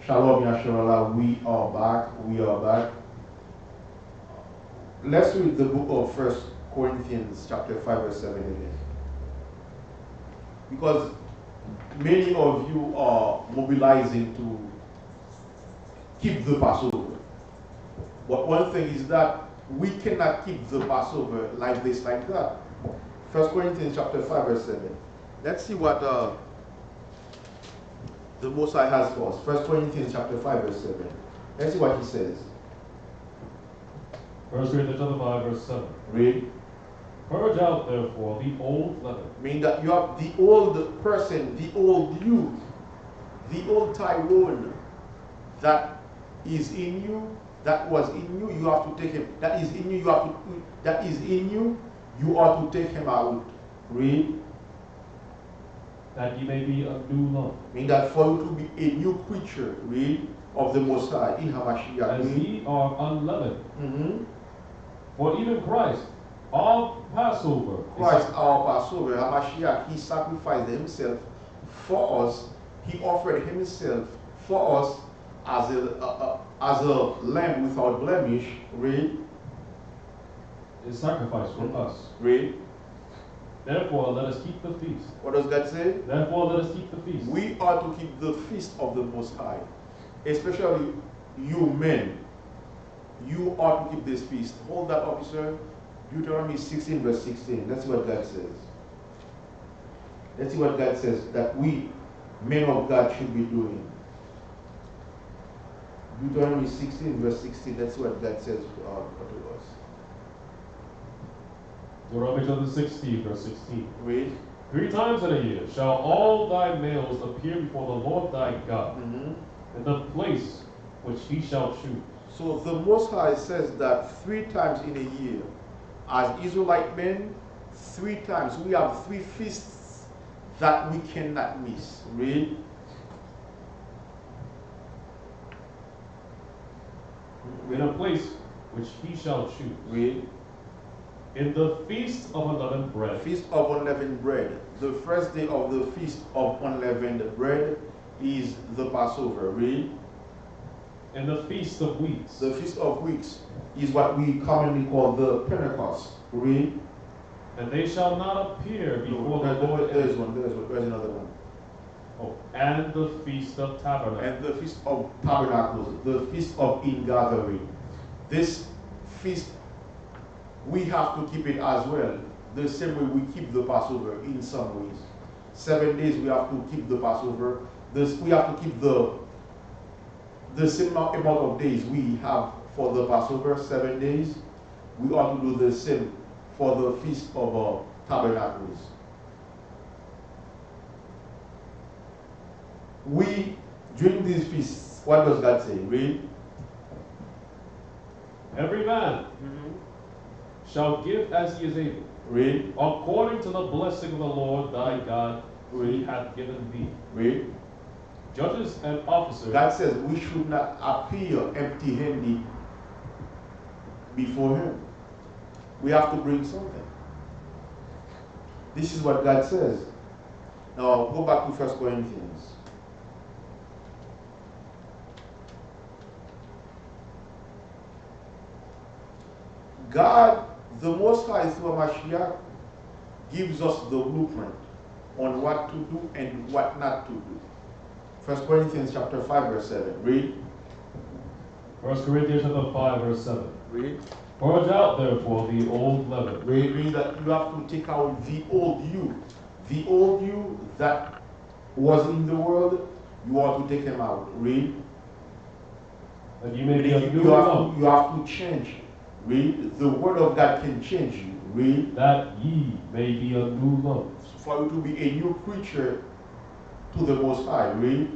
Shalom, Yachanaan. We are back. We are back. Let's read the book of 1 Corinthians chapter 5 verse 7 again. Because many of you are mobilizing to keep the Passover. But one thing is that we cannot keep the Passover like this, like that. 1 Corinthians chapter 5 verse 7. Let's see what the Most High has for us. 1 Corinthians chapter 5 verse 7. Let's see what he says. 1 Corinthians chapter 5 verse 7. Read. Purge out therefore the old leaven. Meaning that you have the old person, the old you, the old Tyrone that is in you, that was in you, you have to take him. That is in you, you have to, that is in you, you are to take him out. Read. That ye may be a new lump. Meaning that for you to be a new creature, read, of the Most High, in Hamashiach. As ye are unleavened. Mm-hmm. For even Christ, our Passover. Christ, our Passover, Hamashiach, he sacrificed himself for us. He offered himself for us as a lamb without blemish. Read. Is sacrificed for us. Read. Therefore, let us keep the feast. What does God say? Therefore, let us keep the feast. We are to keep the feast of the Most High. Especially you men. You are to keep this feast. Hold that, officer. Deuteronomy 16 verse 16. That's what God says. Let's see what God says that we, men of God, should be doing. Deuteronomy 16 verse 16. That's what God says to us. Deuteronomy chapter 16 verse 16. Read. 3 times in a year shall all thy males appear before the Lord thy God, in the place which he shall choose. So the Most High says that 3 times in a year, as Israelite men, 3 times, we have 3 feasts that we cannot miss. Read. In a place which he shall choose. Read. In the feast of unleavened bread. Feast of unleavened bread. The first day of the feast of unleavened bread is the Passover. Read. In the feast of weeks. The feast of weeks is what we commonly call the Pentecost. Read. And they shall not appear before the Lord. There's another one. Oh, and the feast of tabernacles. And the feast of tabernacles. The feast of ingathering. This feast, we have to keep it as well. The same way we keep the Passover in some ways. 7 days we have to keep the Passover. We have to keep the same amount of days we have for the Passover, 7 days. We ought to do the same for the Feast of Tabernacles. During these feasts, what does God say? Read. Every man shall give as he is able. Read. According to the blessing of the Lord thy God, he hath given thee. Read. Judges and officers. God says we should not appear empty-handed before him. We have to bring something. This is what God says. Now go back to 1 Corinthians. God, the Most High through Mashiach, gives us the blueprint on what to do and what not to do. 1 Corinthians chapter 5 verse 7. Read. 1 Corinthians chapter 5 verse 7. Read. Purge out therefore the old leaven. Read. Means that you have to take out the old you. The old you that was in the world, you ought to take him out. Read. That you may be a new you have to change. Read. The word of God can change you. Read. That ye may be a new lump. For you to be a new creature to the Most High. Read.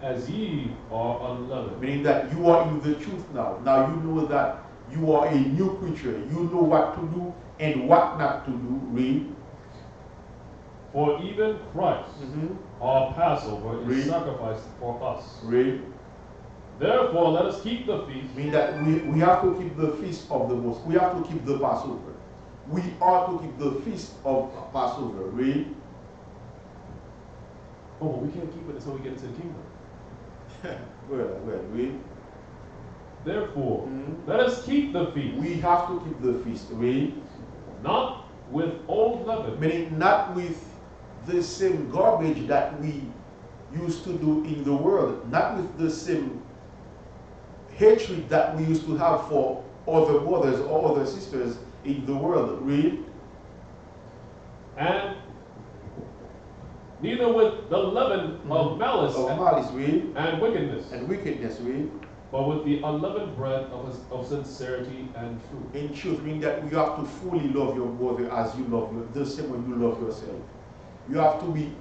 As ye are unleavened. Meaning that you are in the truth now. Now you know that you are a new creature. You know what to do and what not to do. Read. For even Christ, our Passover, is sacrificed for us. Read. Therefore, let us keep the feast. Meaning that we have to keep the feast of the Most. We have to keep the Passover. We are to keep the feast of Passover. Read. Oh, but we can't keep it until we get into the kingdom. Well, we. Therefore, let us keep the feast. We have to keep the feast. We. Not with old leaven. Meaning not with the same garbage that we used to do in the world. Not with the same hatred that we used to have for other brothers or other sisters in the world. Read. And neither with the leaven of malice, and wickedness. And wickedness, read. But with the unleavened bread of sincerity and truth. In truth, meaning that you have to fully love your brother as you love the same way you love yourself. You have to be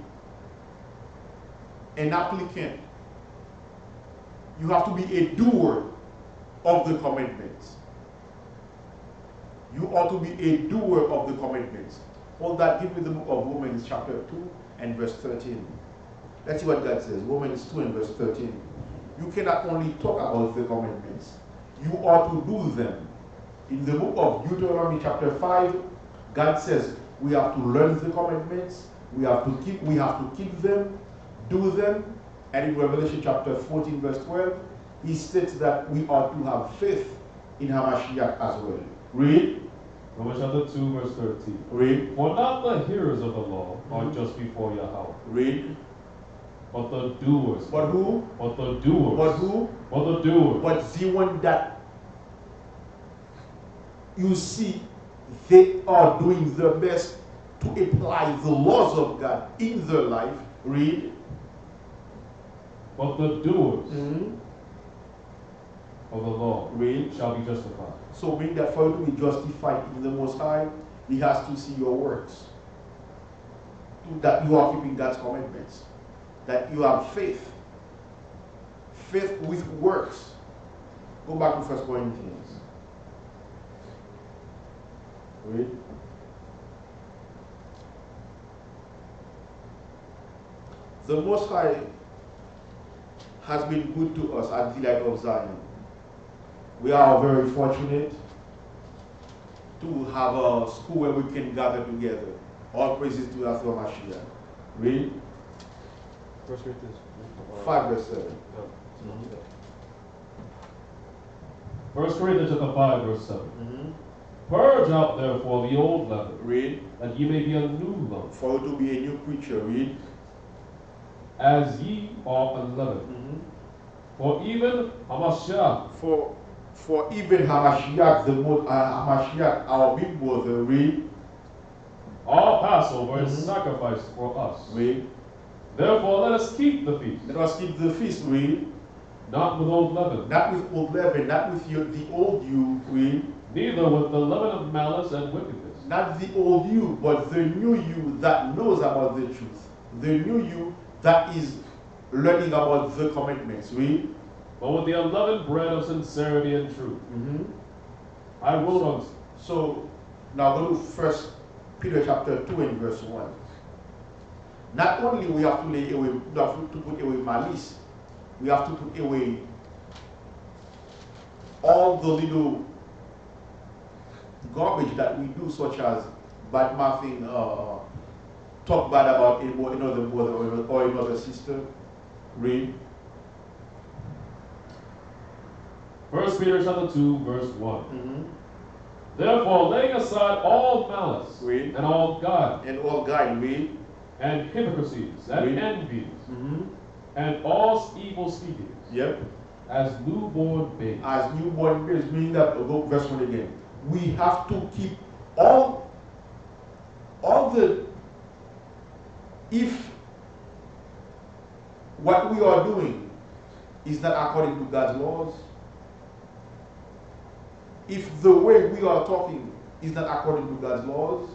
an applicant. You have to be a doer of the commandments. You ought to be a doer of the commandments. Hold that, give me the book of Romans chapter 2 and verse 13. Let's see what God says. Romans 2 and verse 13. You cannot only talk about the commandments. You ought to do them. In the book of Deuteronomy chapter 5, God says we have to learn the commandments. We have to keep them, do them. And in Revelation chapter 14 verse 12, he states that we ought to have faith in Hamashiach as well. Read. Romans chapter 2 verse 13. Read. For not the hearers of the law are just before Yahweh. Read. But the doers. But who? But the doers. But who? But the doers. But the one that you see they are doing their best to apply the laws of God in their life. Read. But the doers of the law Read. shall be justified. So meaning that for you to be justified in the Most High, he has to see your works. That you are keeping God's commandments. That you have faith. Faith with works. Go back to 1 Corinthians. Read. The Most High has been good to us at the Light of Zion. We are very fortunate to have a school where we can gather together. All praises to Yahweh Mashiach. Read. 1 Corinthians 5 verse 7. 1 Corinthians chapter 5 verse 7. Purge out therefore the old leaven. Read. That ye may be a new lump. For you to be a new creature. Read. As ye are unleavened. For even Hamashiach. For even Hamashiach, Hamashiach, our big brother, read. Our Passover is sacrificed for us. Read. Therefore let us keep the feast. Let us keep the feast. Read. Not with old leaven. Not with old leaven. Not with the old you. Read. Neither with the leaven of malice and wickedness. Not the old you, but the new you that knows about the truth. The new you that is learning about the commandments. Read. But with the unleavened bread of sincerity and truth. I wrote on. So now go to 1 Peter chapter 2 and verse 1. Not only we have to lay away, we have to put away malice, we have to put away all the little garbage that we do, such as bad mouthing, talk bad about another brother or another sister. Read. 1 Peter chapter 2 verse 1. Therefore, laying aside all malice Read. and all guile And all guile, read. and hypocrisies and Read. envies and all evil speakings, Yep. as newborn babes. As newborn babes, meaning that, go verse 1 again. We have to keep all the, if what we are doing is not according to God's laws, if the way we are talking is not according to God's laws,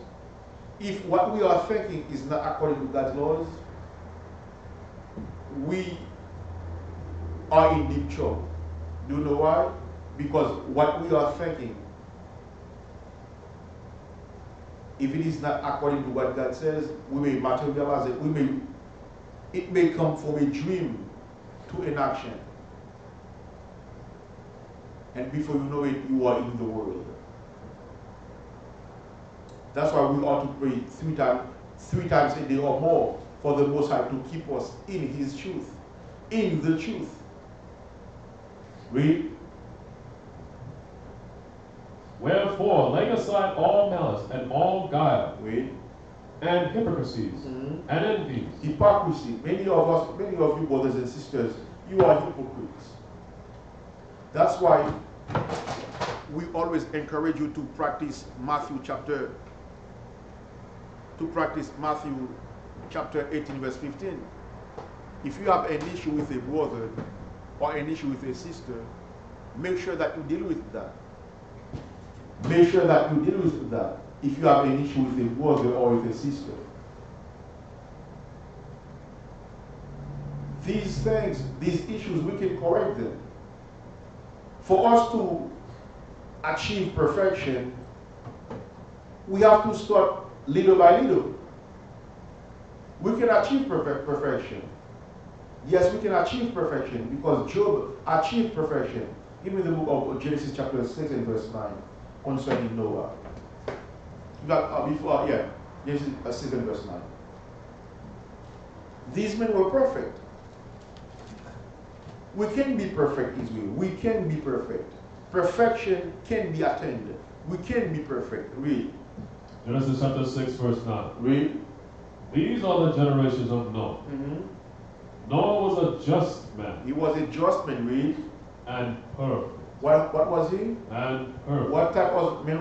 if what we are thinking is not according to God's laws, we are in deep trouble. Do you know why? Because what we are thinking, if it is not according to what God says, we may materialize it. It may come from a dream to an action. And before you know it, you are in the world. That's why we ought to pray three times a day or more for the Most High to keep us in His truth, in the truth. Read. Wherefore, laying aside all malice and all guile Read. and hypocrisies Mhm. and envies, Hypocrisy. Many of you brothers and sisters, you are hypocrites. That's why we always encourage you to practice Matthew chapter 18 verse 15. If you have an issue with a brother or an issue with a sister, make sure that you deal with that. Make sure that you deal with that if you have an issue with a brother or with a sister. These things, these issues, we can correct them. For us to achieve perfection, we have to start little by little. We can achieve perfection. Yes, we can achieve perfection because Job achieved perfection. Give me the book of Genesis chapter 6 and verse 9 concerning Noah. You got Genesis 6 and verse 9. These men were perfect. We can be perfect, Israel. We can be perfect. Perfection can be attained. We can be perfect. Read. Genesis chapter 6, verse 9. Read. These are the generations of Noah. Mm-hmm. Noah was a just man. He was a just man. Read. And perfect. What was he? And perfect. What type of man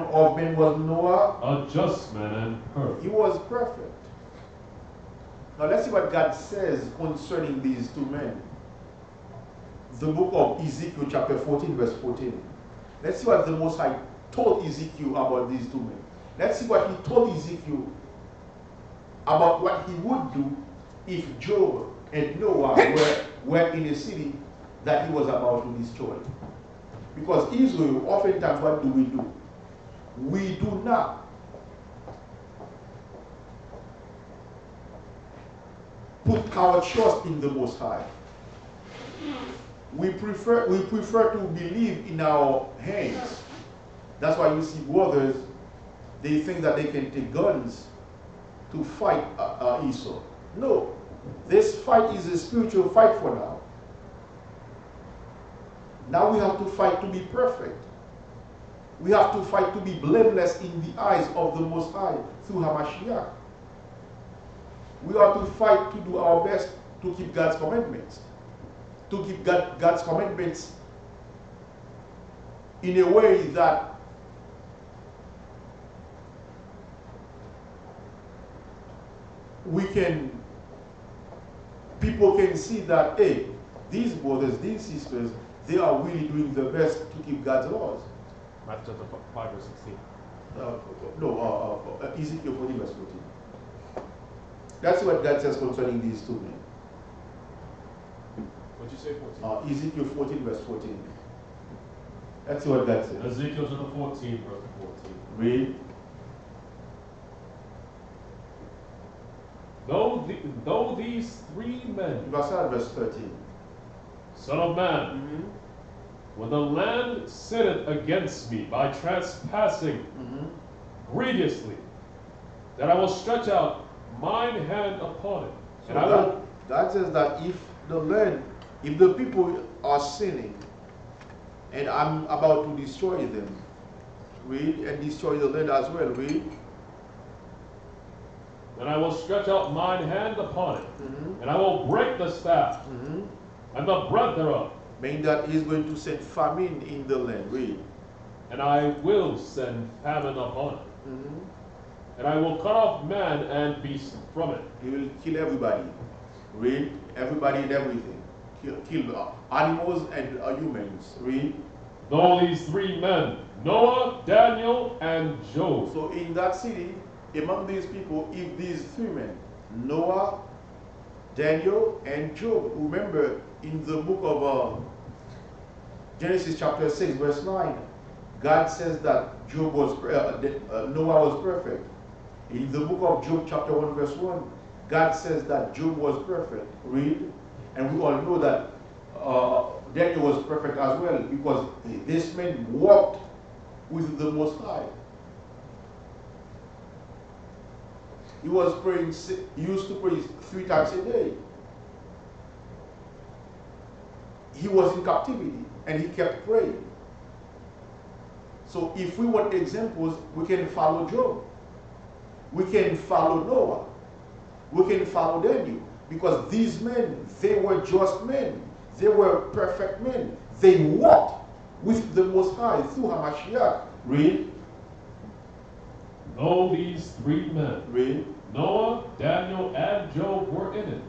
was Noah? A just man and perfect. He was perfect. Now let's see what God says concerning these two men. The book of Ezekiel chapter 14 verse 14. Let's see what the Most High told Ezekiel about these two men. Let's see what he told Ezekiel about what he would do if Job and Noah were in a city that he was about to destroy. Because Israel, oftentimes what do? We do not put our trust in the Most High. We prefer to believe in our hands. That's why you see brothers, they think that they can take guns to fight Esau. No, this fight is a spiritual fight for now. Now we have to fight to be perfect. We have to fight to be blameless in the eyes of the Most High through Hamashiach. We have to fight to do our best to keep God's commandments. To keep God's commandments in a way that people can see that, hey, these brothers, these sisters, they are really doing their best to keep God's laws. Matthew chapter 5 verse 16. Ezekiel 14 verse 14. That's what God says concerning these two men. What'd you say, 14? Ezekiel 14 verse 14. That's what God says. Ezekiel chapter 14, verse 14. Read. Though these three men, Verse 13. Son of man, Mm-hmm. when the land sinneth against me by trespassing Mm-hmm. grievously, that I will stretch out mine hand upon it. So And I will, God says that if the people are sinning, and I'm about to destroy them, read, and destroy the land as well, read. then I will stretch out mine hand upon it, Mm-hmm. and I will break the staff Mm-hmm. and the bread thereof, Meaning that he's going to send famine in the land, read. and I will send famine upon it. Mm-hmm. And I will cut off man and beast from it. He will kill everybody, read, everybody and everything. Kill animals and humans, read. Though these three men, Noah, Daniel, and Job, So in that city, among these people, if these three men, Noah, Daniel, and Job, remember in the book of Genesis chapter 6 verse 9, God says that Noah was perfect. In the book of Job chapter 1 verse 1, God says that Job was perfect. Read. And we all know that Daniel was perfect as well because this man walked with the Most High. He was praying, he used to pray 3 times a day. He he was in captivity and he kept praying. So if we want examples, we can follow Job. We can follow Noah. We can follow Daniel. Because these men, they were just men. They were perfect men. They walked with the Most High through HaMashiach. Read. Though these three men, Read. Noah, Daniel, and Job, were in it,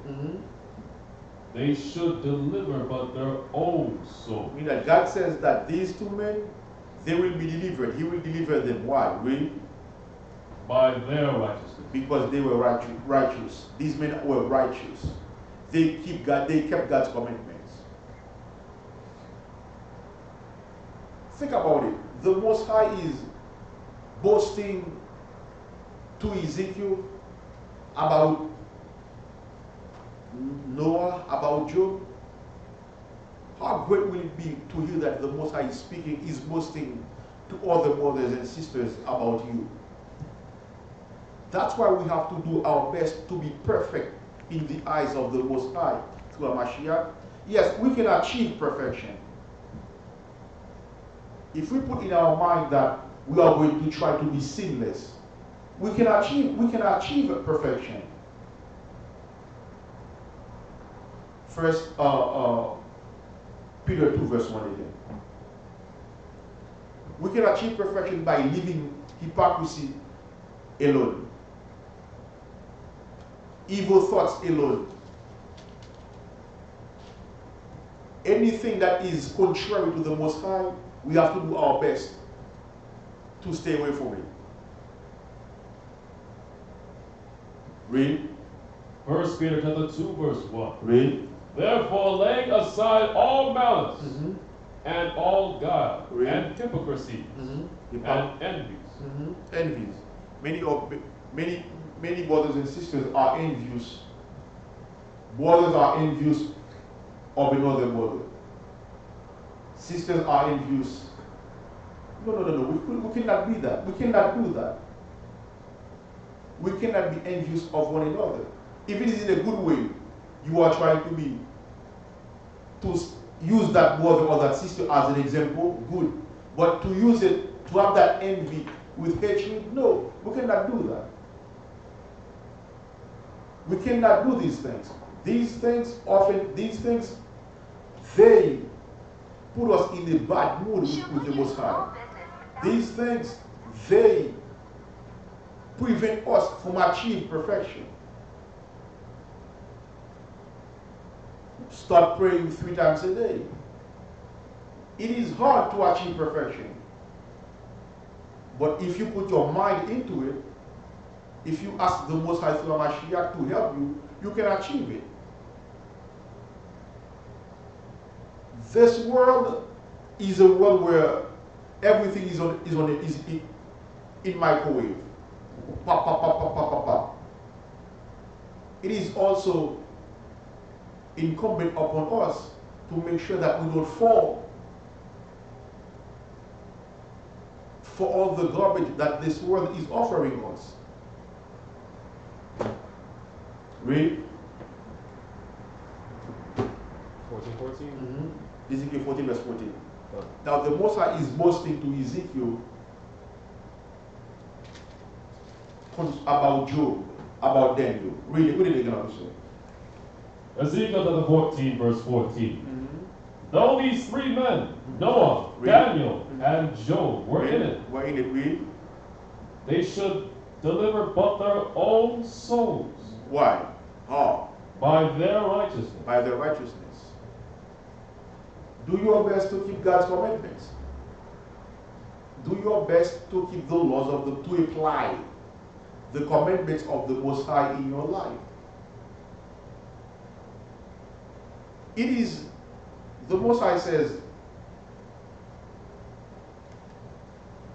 they should deliver but their own soul. Meaning that God says that these two men, they will be delivered. He will deliver them. Why? Read. By their righteousness. Because they were righteous. These men were righteous. They kept God's commandments. Think about it. The Most High is boasting to Ezekiel about Noah, about Job. How great will it be to hear that the Most High is speaking, is boasting to other brothers and sisters about you? That's why we have to do our best to be perfect in the eyes of the Most High through HaMashiach. Yes, we can achieve perfection. If we put in our mind that we are going to try to be sinless, we can achieve perfection. First, Peter 2 verse 1 again. We can achieve perfection by leaving hypocrisy alone, evil thoughts alone. Anything that is contrary to the Most High, we have to do our best to stay away from it. Read. 1 Peter chapter 2 verse 1. Read. Therefore, laying aside all malice and all guile Read. and hypocrisy and envies. Envies. Many brothers and sisters are envious. Brothers are envious of another brother. Sisters are envious. No. We cannot be that. We cannot do that. We cannot be envious of one another. If it is in a good way, you are trying to use that brother or that sister as an example, good. But to use it, to have that envy with hatred, no, we cannot do that. We cannot do these things. These things, they put us in a bad mood with the Most High. These things, they prevent us from achieving perfection. Start praying 3 times a day. It is hard to achieve perfection. But if you put your mind into it, if you ask the Most High through HaMashiach to help you, you can achieve it. This world is a world where everything is in microwave. Pop, pop, pop, pop, pop, pop, pop. It is also incumbent upon us to make sure that we don't fall for all the garbage that this world is offering us. Read. 14. Ezekiel 14 verse 14. Now the Most High is boasting to Ezekiel about Job, about Daniel. Read it again, officer. Ezekiel chapter 14 verse 14. Though these three men, Noah, Read. Daniel, and Job, were in it, Read. they should deliver but their own souls. Why? How? By their righteousness. By their righteousness. Do your best to keep God's commandments. Do your best to keep the laws to apply the commandments of the Most High in your life. It is, the Most High says,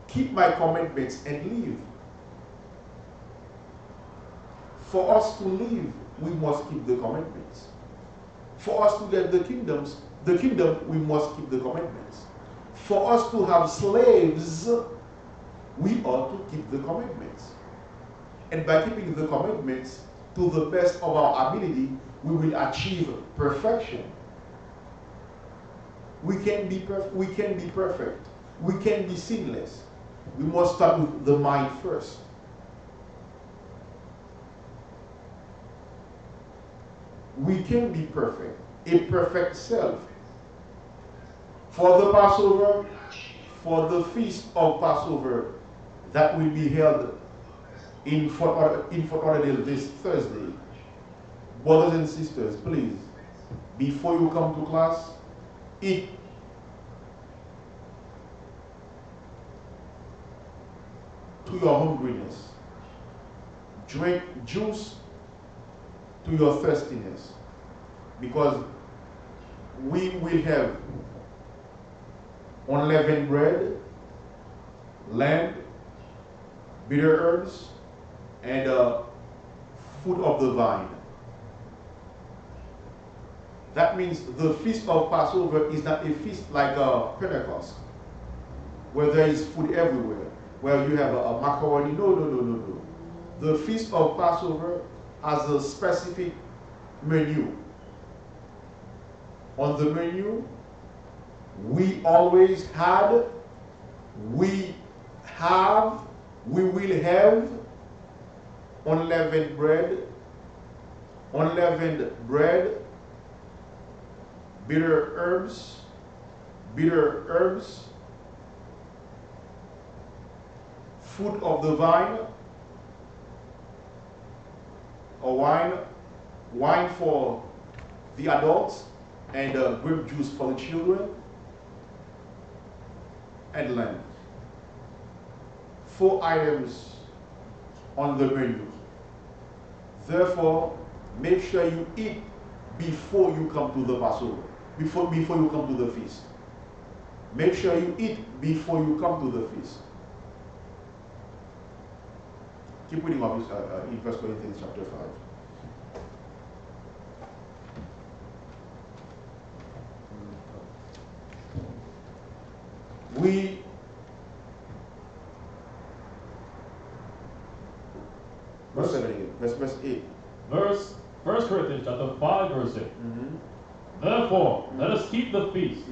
keep my commandments and live. For us to live, we must keep the commandments. For us to get the kingdom, we must keep the commandments. For us to have slaves, we ought to keep the commandments. And by keeping the commandments to the best of our ability, we will achieve perfection. We can be perfect. We can be perfect. We can be sinless. We must start with the mind first. We can be perfect. A perfect self. For the Passover, for the feast of Passover that will be held in Fort Lauderdale this Thursday, brothers and sisters, please, before you come to class, eat to your hungriness. Drink juice to your thirstiness. Because we will have unleavened bread, lamb, bitter herbs, and fruit of the vine. That means the feast of Passover is not a feast like Pentecost, where there is food everywhere, where you have a macaroni. No. The feast of Passover has a specific menu. On the menu, we always had, we will have unleavened bread, bitter herbs, fruit of the vine, or wine for the adults, and grape juice for the children, and lamb. 4 items on the menu. Therefore, make sure you eat before you come to the Passover, before you come to the feast. Make sure you eat before you come to the feast. Keep reading up in 1 Corinthians chapter 5. Verse 7 again. Verse 8. 1 Corinthians chapter 5, verse 8. Therefore, let us keep the feast,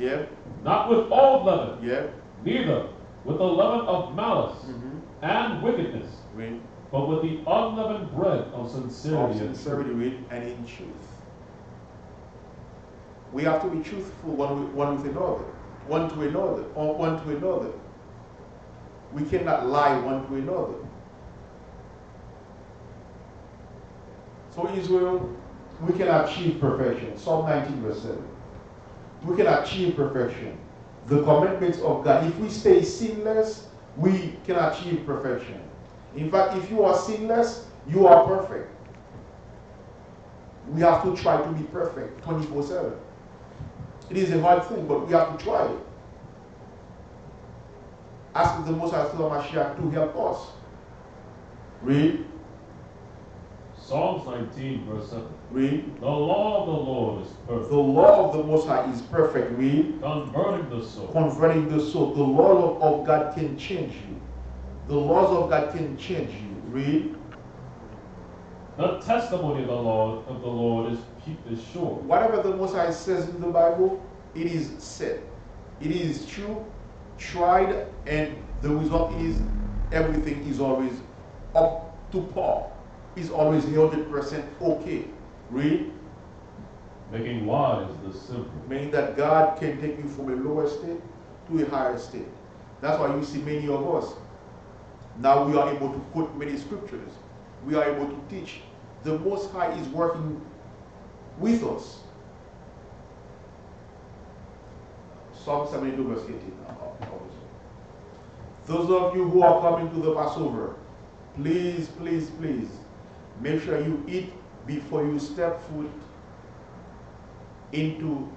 not with old leaven, neither with the leaven of malice and wickedness, but with the unleavened bread of sincerity, and in truth. We have to be truthful one with another, one to another. We cannot lie one to another. So Israel, we can achieve perfection. Psalm 19 verse 7. We can achieve perfection. The commandments of God. If we stay sinless, we can achieve perfection. In fact, if you are sinless, you are perfect. We have to try to be perfect 24/7. It is a hard thing, but we have to try it. Ask the Most High to help us. Read. Psalms 19, verse 7. Read. The law of the Lord is perfect. The law of the Most High is perfect. Read. Converting the soul. Converting the soul. The law of God can change you. The laws of God can change you. Read. The testimony of the Lord is sure. Whatever the Most High says in the Bible, it is said. It is true, tried, and the result is everything is always up to par. Is always 100% okay. Read. Making wise the simple. Meaning that God can take you from a lower state to a higher state. That's why you see many of us. Now we are able to quote many scriptures. We are able to teach. The Most High is working with us. Psalm 72 verse 18. Those of you who are coming to the Passover, please, make sure you eat before you step foot into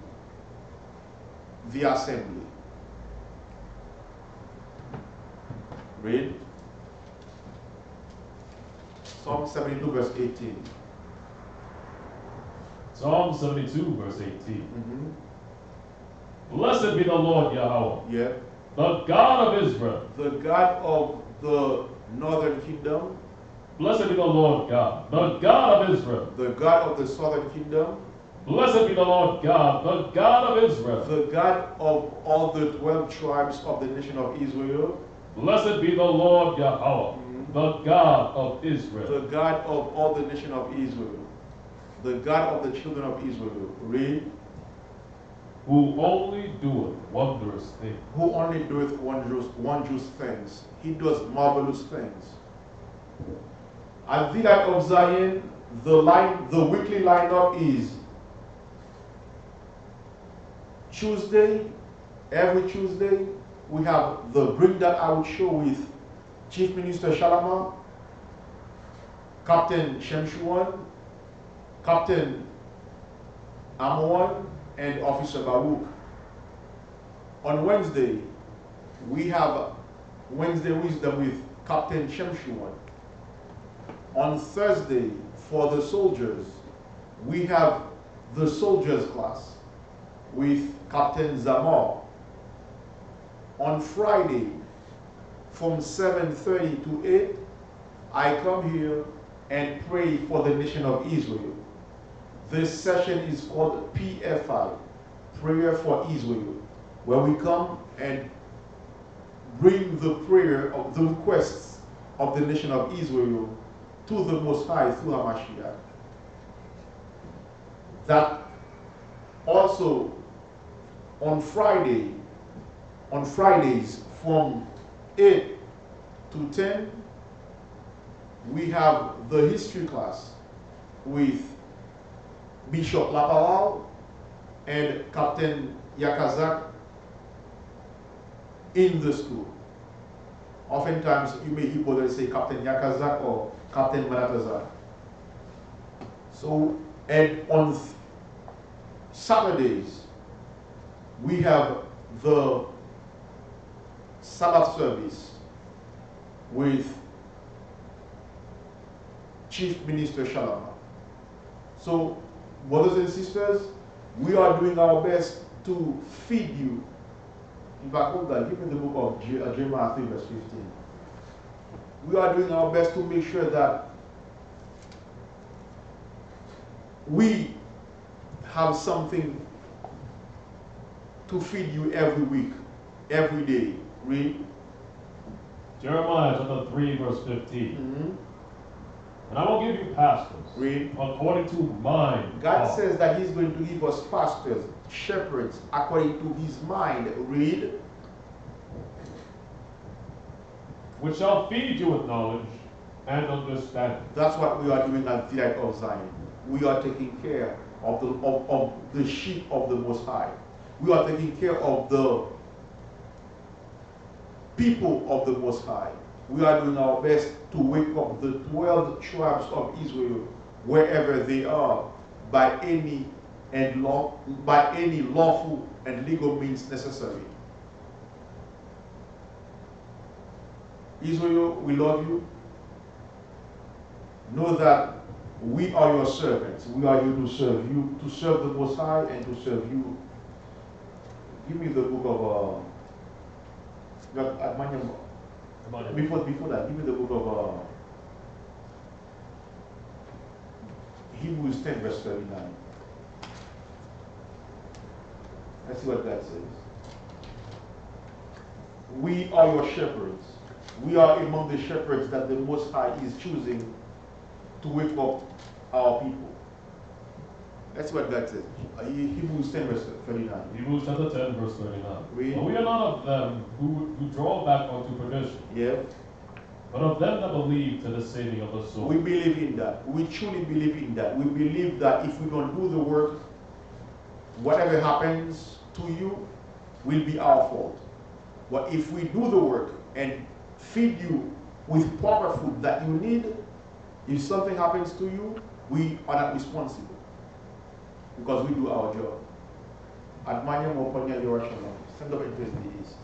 the assembly. Read. Psalm 72 verse 18. Psalm 72 verse 18. Blessed be the Lord Yahweh, the God of Israel, the God of the northern kingdom. Blessed be the Lord God, the God of Israel, the God of the southern kingdom, Blessed be the Lord God, the God of Israel. The God of all the 12 tribes of the nation of Israel. Blessed be the Lord Yahweh, the God of Israel. The God of all the nation of Israel. The God of the children of Israel. Read. Who only doeth wondrous things. Who only doeth wondrous things. He does marvelous things. At the light of Zion, the weekly lineup is Tuesday. Every Tuesday, we have the Bring That Out show with Chief Minister Shalamah, Captain Shamshawan, Captain Ahmawan, and Officer Baruch. On Wednesday, we have Wednesday Wisdom with Captain Shamshawan. On Thursday, for the soldiers, we have the soldiers class with Captain Zamar. On Friday, from 7:30 to 8, I come here and pray for the nation of Israel. This session is called PFI, Prayer for Israel, where we come and bring the prayer of the requests of the nation of Israel to the Most High through HaMashiach. That also on Fridays from 8 to 10, we have the history class with Bishop Lapalal and Captain Yachanaan in the school. Oftentimes you may hear people say Captain Yachanaan or Captain Manatazar. So, and on Saturdays, we have the Sabbath service with Chief Minister Shalamah. So, brothers and sisters, we are doing our best to feed you. In fact, hold on, give me the book of Jeremiah 3 verse 15. We are doing our best to make sure that we have something to feed you every week, every day. Read. Jeremiah chapter 3 verse 15. And I will give you pastors. Read. According to mine. God says that He's going to give us pastors, shepherds, according to His mind. Read. Which shall feed you with knowledge and understanding. That's what we are doing at the light of Zion. We are taking care of the sheep of the Most High. We are taking care of the people of the Most High. We are doing our best to wake up the 12 tribes of Israel wherever they are by any lawful and legal means necessary. Israel, we love you. Know that we are your servants. We are here to serve you, to serve the Most High and to serve you. Give me the book of before that, give me the book of Hebrews 10 verse 39. Let's see what that says. We are your shepherds. We are among the shepherds that the Most High is choosing to wake up our people. That's what God says. Hebrews 10 verse 39. Hebrews chapter 10 verse 39. Read. But we are not of them who draw back unto perdition. Yeah. But of them that believe to the saving of the soul. We believe in that. We truly believe in that. We believe that if we don't do the work, whatever happens to you will be our fault. But if we do the work and feed you with proper food that you need, if something happens to you, we are not responsible. Because we do our job. Admanya Moponya Yachanaan. Stand up and face the east.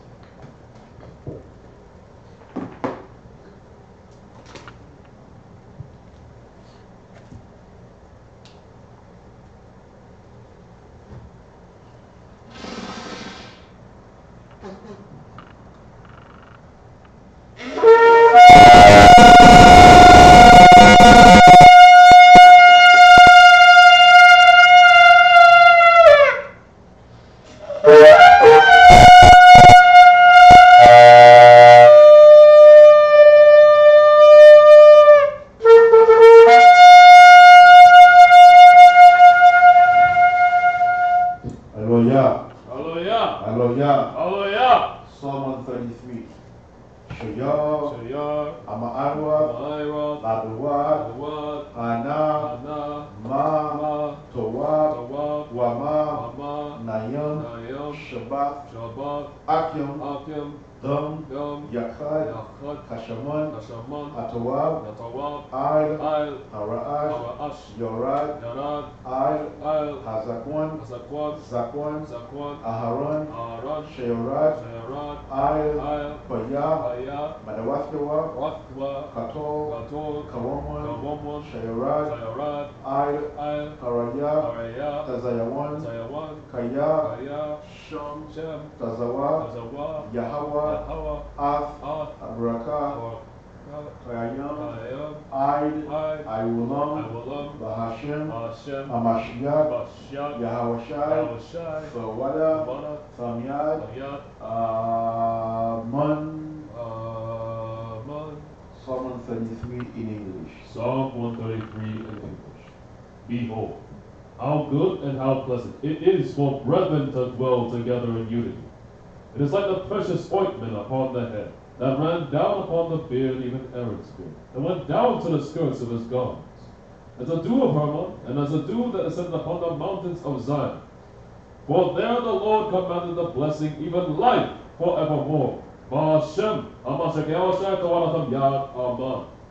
Lawya. Lawya. Lawya. Lawya. Psalm 133. Shayar. Ahmawan. Baruch. Hana. Ma. Tawab. Wama. Nayam. Shabbat. Akim. Dam. Yachad. Hashaman. Atawab. Ail. Haraash. Yorad. Ail. Hazakwan. Zakwan. Aharon. Sheorad. Ail. Paya. Madawathkawa. Katol. Kawaman. Sheorad. Ail. Haraya. Tazayawan. Kaya. Shem. Tazawa. Yahweh. Ath. Abraka. Kayam. Iwulam. Bahashem. Amashiach. Yahawashai. Sawada. Samyad. Man. Psalm 133 in English. Psalm 133 in English. Behold, how good and how pleasant it is for brethren to dwell together in unity. It is like the precious ointment upon the head, that ran down upon the beard, even Aaron's beard, and went down to the skirts of his garments. As a dew of Hermon, and as a dew that ascended upon the mountains of Zion. For there the Lord commanded the blessing, even life forevermore. Amen.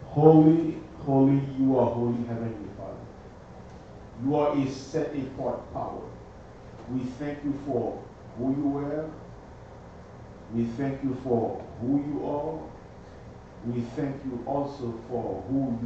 Holy, holy, you are holy, Heavenly Father. You are a set apart power. We thank you for who you were. We thank you for who you are. We thank you also for who you